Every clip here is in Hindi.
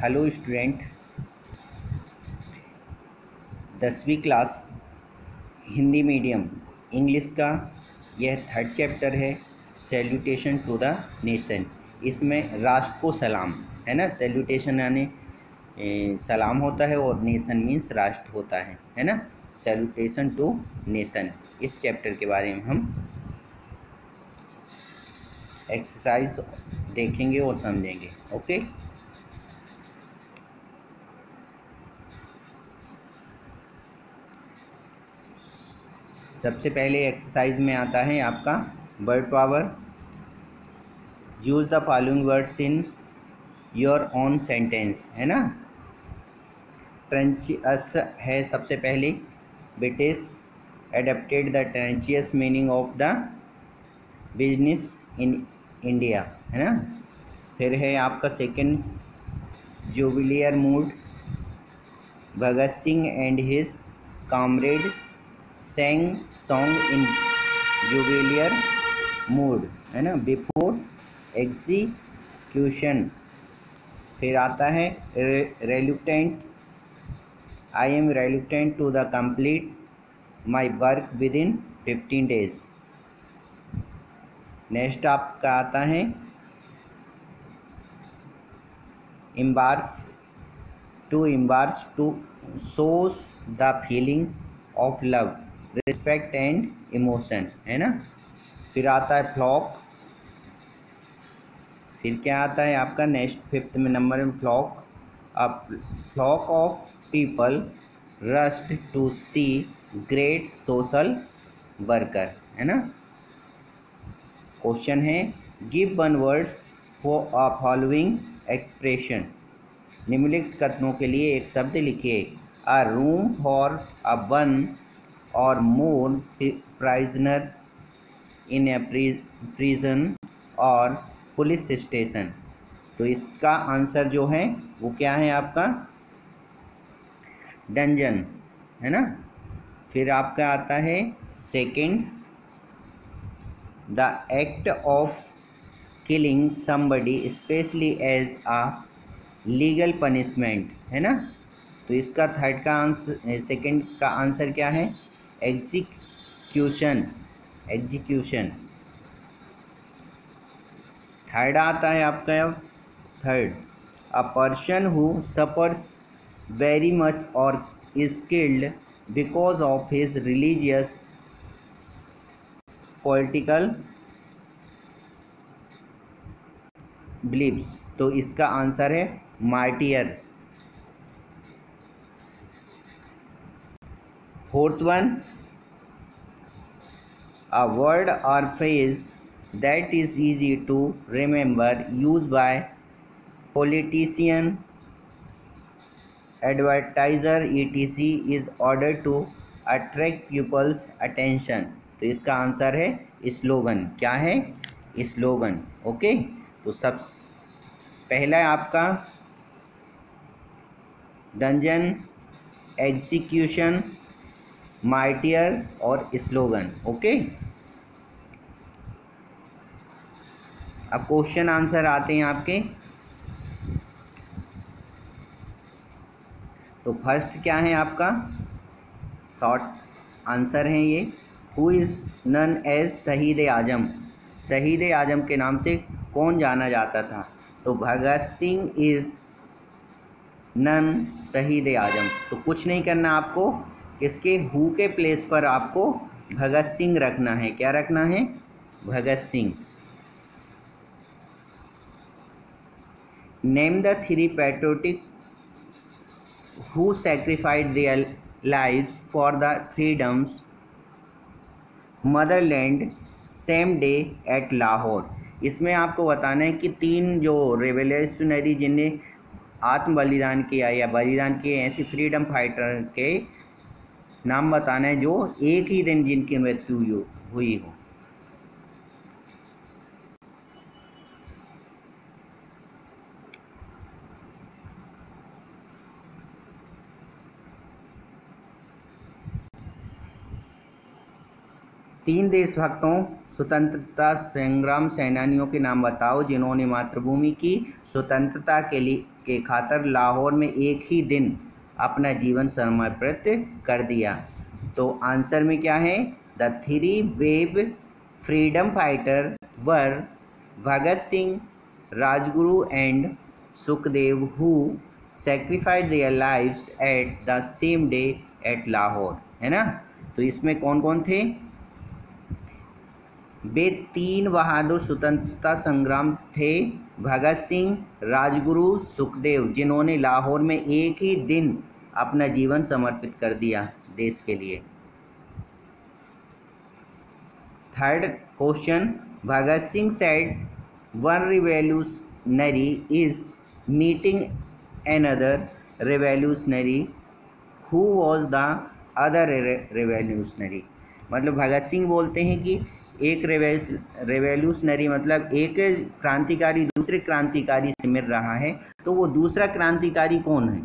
हेलो स्टूडेंट, 10वीं क्लास हिंदी मीडियम इंग्लिश का यह थर्ड चैप्टर है, सैल्यूटेशन टू द नेशन। इसमें राष्ट्र को सलाम है ना। सैल्यूटेशन यानी सलाम होता है और नेशन मीन्स राष्ट्र होता है ना। सैल्यूटेशन टू नेशन, इस चैप्टर के बारे में हम एक्सरसाइज देखेंगे और समझेंगे। ओके, सबसे पहले एक्सरसाइज में आता है आपका word power. Use the following words in your own sentence, है ना। ट्रेंचियस है सबसे पहले। British adapted the treacherous meaning of the business in India, है ना। फिर है आपका second, jubilant mood. Bhagat Singh and his comrade sang song in jubileer mood, है ना, बिफोर एग्जीक्यूशन। फिर आता है reluctant, I am reluctant to the complete my work within 15 days। Next आपका आता है embarrass to shows the feeling of love, respect and emotion, है ना। फिर आता है फ्लॉक। फिर क्या आता है आपका नेक्स्ट फिफ्थ में नंबर में flock. A flock of people rushed to see great social worker, है ना। क्वेश्चन है give one words for a following expression. निम्नलिखित कथनों के लिए एक शब्द लिखिए। A room for a one or more prisoner in a prison or police station. तो इसका आंसर जो है वो क्या है आपका डंजन, है ना। फिर आपका आता है second, the act of killing somebody especially as a legal punishment, है ना। तो इसका थर्ड का आंसर, सेकंड का आंसर क्या है एग्जीक्यूशन। थर्ड आता है आपका third, a person who suffers very much और is killed because of his religious political beliefs. तो इसका आंसर है martyr. Fourth one, a word or phrase that is easy to remember used by politician, advertiser etc is ordered to attract people's attention। तो इसका आंसर है स्लोगन। क्या है स्लोगन। ओके, तो सब पहला है आपका डंजन, एग्जीक्यूशन, मार्टियर और स्लोगन। ओके, अब क्वेश्चन आंसर आते हैं आपके। तो फर्स्ट क्या है आपका शॉर्ट आंसर है ये, हु इज़ नन एज शहीद आजम। शहीद आजम के नाम से कौन जाना जाता था। तो भगत सिंह इज़ नन शहीद आजम। तो कुछ नहीं करना आपको, किसके हु के प्लेस पर आपको भगत सिंह रखना है। क्या रखना है Bhagat Singh. Name the three patriotic who sacrificed their lives for the freedom's motherland same day at Lahore। इसमें आपको बताना है कि तीन जो रेवोल्यूशनरी जिनने आत्म बलिदान किया या बलिदान किए ऐसे फ्रीडम फाइटर के नाम बताना है जो एक ही दिन जिनकी मृत्यु हुई हो। तीन देशभक्तों स्वतंत्रता संग्राम सेनानियों के नाम बताओ जिन्होंने मातृभूमि की स्वतंत्रता के खातिर लाहौर में एक ही दिन अपना जीवन समर्पित कर दिया। तो आंसर में क्या है? The three brave freedom fighter were Bhagat Singh, Rajguru and Sukhdev who sacrificed their lives at the same day at Lahore, है ना। तो इसमें कौन कौन थे? वे तीन बहादुर स्वतंत्रता संग्राम थे, भगत सिंह, राजगुरु, सुखदेव, जिन्होंने लाहौर में एक ही दिन अपना जीवन समर्पित कर दिया देश के लिए। Third question, Bhagat Singh said one revolutionary is meeting another revolutionary, who was the other revolutionary. मतलब भगत सिंह बोलते हैं कि एक रेवोल्यूशनरी मतलब एक क्रांतिकारी दूसरे क्रांतिकारी से मिल रहा है, तो वो दूसरा क्रांतिकारी कौन है?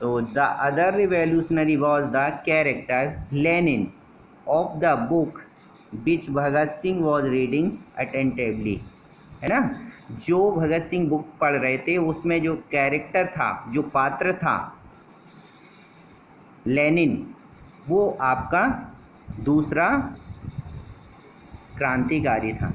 तो the other revolutionary was the character Lenin of the book which Bhagat Singh was reading attentively, है ना। जो भगत सिंह बुक पढ़ रहे थे उसमें जो कैरेक्टर था, जो पात्र था लेनिन, वो आपका दूसरा क्रांतिकारी था।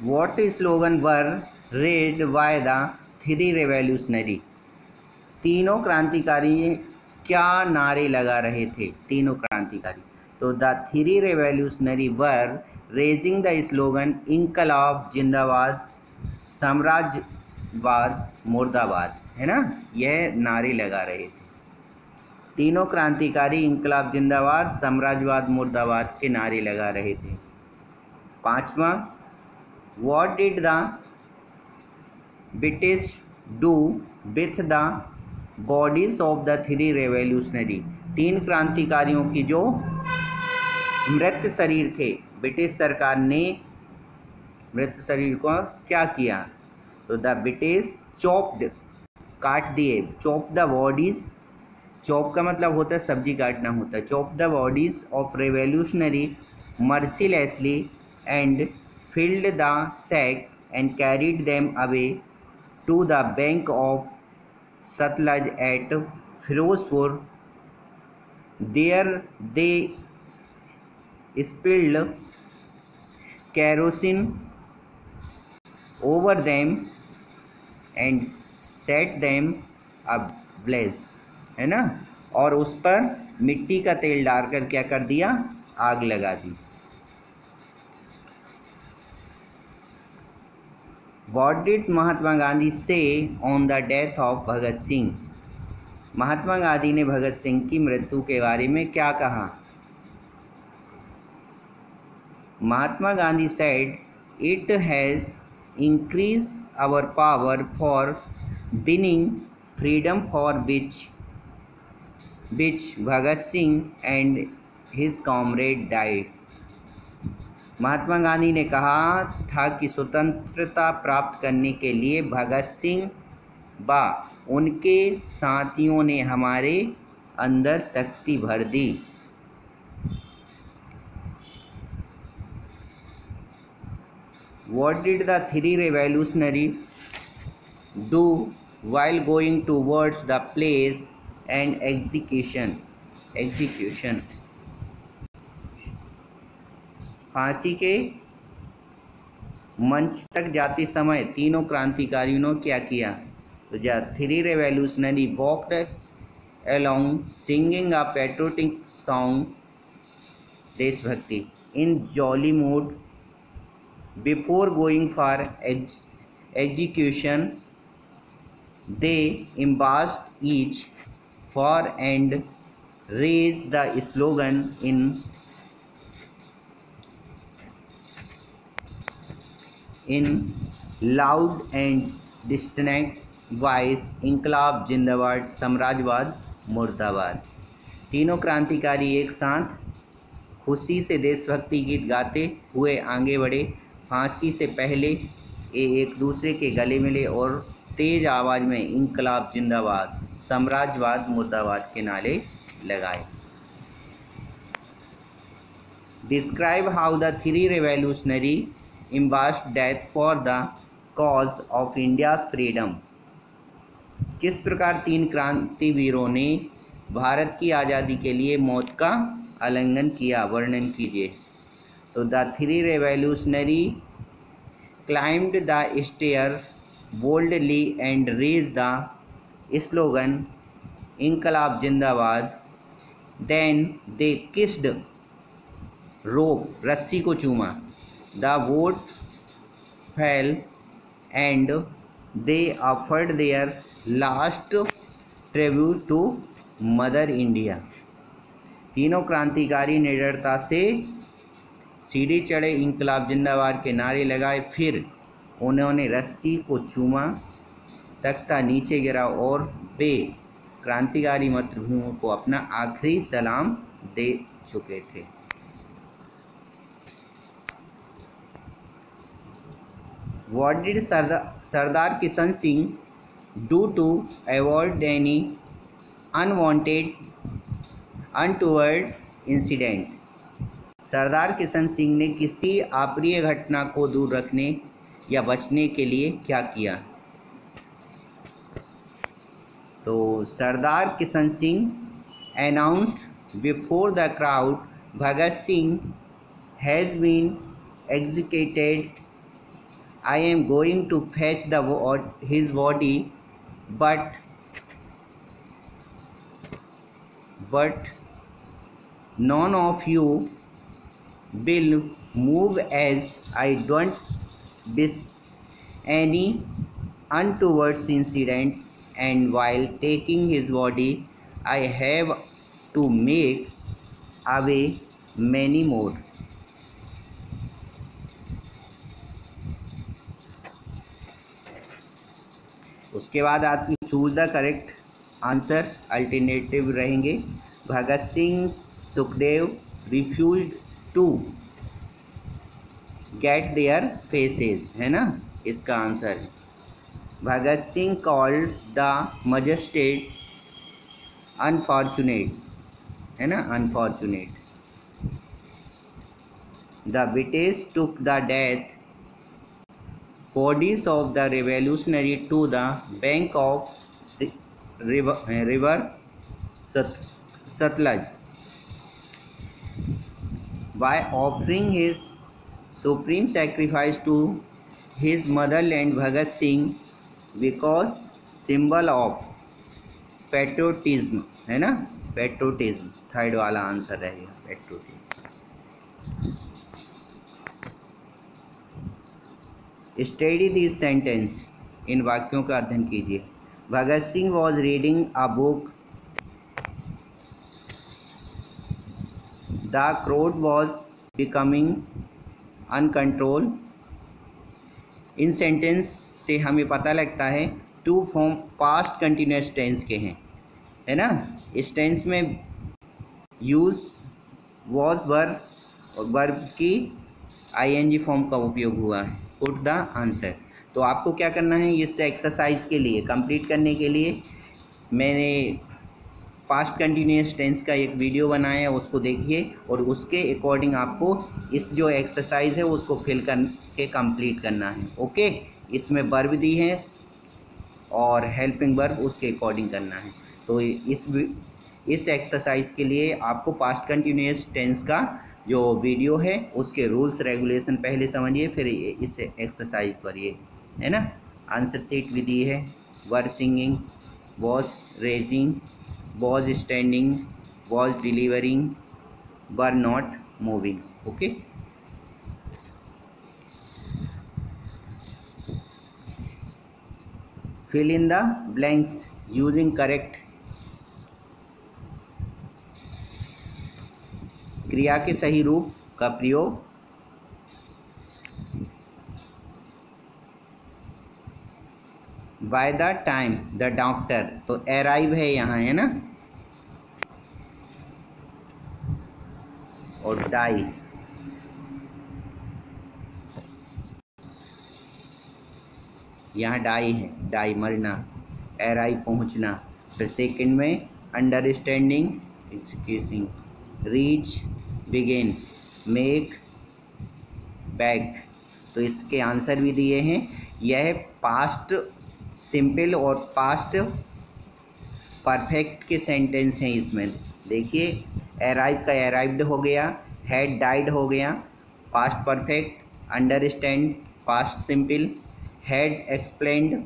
What slogan were raised by the three revolutionary? तीनों क्रांतिकारी क्या नारे लगा रहे थे? तीनों क्रांतिकारी। तो the three revolutionary were raising the slogan Inquilab Zindabad, साम्राज्यवाद मुर्दाबाद, है ना। यह नारे लगा रहे थे। तीनों क्रांतिकारी इंकलाब जिंदाबाद, साम्राज्यवाद मुर्दाबाद के नारे लगा रहे थे। पांचवा, what did the British do with the bodies of the three revolutionary? तीन क्रांतिकारियों की जो मृत शरीर थे, ब्रिटिश सरकार ने मृत शरीर को क्या किया? तो द ब्रिटिश चॉप्ड, काट दिए, चॉप द बॉडीज, चॉप का मतलब होता है सब्जी काटना होता है, chop the bodies of revolutionary mercilessly and filled the sack and carried them away to the bank of Satluj at Firozpur. There they spilled kerosene over them and set them ablaze, है ना। और उस पर मिट्टी का तेल डालकर क्या कर दिया? आग लगा दी। What did Mahatma Gandhi say on the death of Bhagat Singh? Mahatma Gandhi ने भगत सिंह की मृत्यु के बारे में क्या कहा? Mahatma Gandhi said it has increased our power for winning freedom for which Bhagat Singh and his comrade died. Mahatma Gandhi ने कहा था कि स्वतंत्रता प्राप्त करने के लिए भगत सिंह व उनके साथियों ने हमारे अंदर शक्ति भर दी। What did the three revolutionary do while going towards the place and execution? फांसी के मंच तक जाते समय तीनों क्रांतिकारियों ने क्या किया? तो the three revolutionary walked along singing a patriotic song, देशभक्ति, in jolly mood before going for execution. They embarked each for and raised the slogan in loud and distinct voice, इंकलाब जिंदाबाद, साम्राज्यवाद मुर्दाबाद। तीनों क्रांतिकारी एक साथ खुशी से देशभक्ति गीत गाते हुए आगे बढ़े। फांसी से पहले एक दूसरे के गले मिले और तेज आवाज़ में इंकलाब जिंदाबाद, साम्राज्यवाद मुर्दाबाद के नारे लगाए। Describe how the three revolutionary embarked death for the cause of India's freedom. किस प्रकार तीन क्रांतिवीरों ने भारत की आज़ादी के लिए मौत का आलिंगन किया, वर्णन कीजिए। तो the three revolutionary climbed the stair boldly and raised the slogan इंकलाब जिंदाबाद. Then they kissed rope, रस्सी को चूमा. The vote fell and they offered their last tribute to mother India. तीनों क्रांतिकारी निडरता से सीढ़ी चढ़े, इंकलाब जिंदाबाद के नारे लगाए, फिर उन्होंने रस्सी को चूमा, तख्ता नीचे गिरा और वे क्रांतिकारी मातृभूमि को अपना आखिरी सलाम दे चुके थे। What did Sardar Kishan Singh do to avoid any unwanted, untoward incident? सरदार किशन सिंह ने किसी अप्रिय घटना को दूर रखने या बचने के लिए क्या किया? तो सरदार Kishan Singh announced before the crowd, Bhagat Singh has been executed. I am going to fetch his body, but none of you will move as I don't wish any untoward incident, and while taking his body I have to make away many more. उसके बाद आती choose the correct answer, alternative रहेंगे। Bhagat Singh Sukhdev refused to get their faces, है ना, इसका आंसर है। Bhagat Singh called the magistrate unfortunate, है ना, unfortunate. The British took the death bodies of the revolutionary to the bank of the river Satluj by offering his supreme sacrifice to his motherland Bhagat Singh because symbol of patriotism, है ना, patriotism, थर्ड वाला आंसर रहेगा patriotism। स्टडी दिस सेंटेंस, इन वाक्यों का अध्ययन कीजिए। Bhagat Singh was reading a book, the crowd was becoming uncontrol. इन सेंटेंस से हमें पता लगता है two form past continuous tense के हैं, है ना। इस टेंस में यूज वॉज वर्ब और वर्ब की आईएनजी फॉर्म का उपयोग हुआ है। Put the answer. तो आपको क्या करना है, इस एक्सरसाइज के लिए कंप्लीट करने के लिए मैंने पास्ट कंटिन्यूस टेंस का एक वीडियो बनाया है, उसको देखिए और उसके अकॉर्डिंग आपको इस जो एक्सरसाइज है उसको फिल करके कंप्लीट करना है। ओके, इसमें वर्ब दी है और हेल्पिंग वर्ब उसके अकॉर्डिंग करना है। तो इस एक्सरसाइज के लिए आपको पास्ट कंटिन्यूस टेंस का जो वीडियो है उसके रूल्स रेगुलेशन पहले समझिए, फिर इस एक्सरसाइज करिए, है ना। आंसर शीट भी दी है। Were singing, was raising, was standing, was delivering, were not moving. Okay, fill in the blanks using correct. क्रिया के सही रूप का प्रयोग। By the time the doctor, to arrive है यहाँ, है ना, और डाई। यहाँ डाई है, डाई मरना, अराइव पहुँचना। फिर सेकंड में understanding excusing, reach begin, make back. तो इसके आंसर भी दिए हैं। यह पास्ट सिंपल और पास्ट परफेक्ट के सेंटेंस हैं। इसमें देखिए अराइव का अराइव्ड हो गया, हैड डाइड हो गया, past perfect, understand past simple, had explained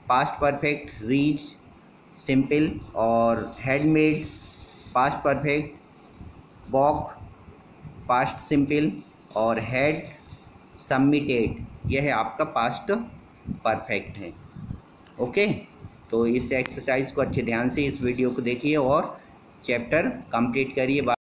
past perfect, reach simple और had made past perfect, walk past simple और हैड सबमिटेड यह आपका पास्ट परफेक्ट है। ओके, तो इस एक्सरसाइज को अच्छे ध्यान से इस वीडियो को देखिए और चैप्टर कंप्लीट करिए।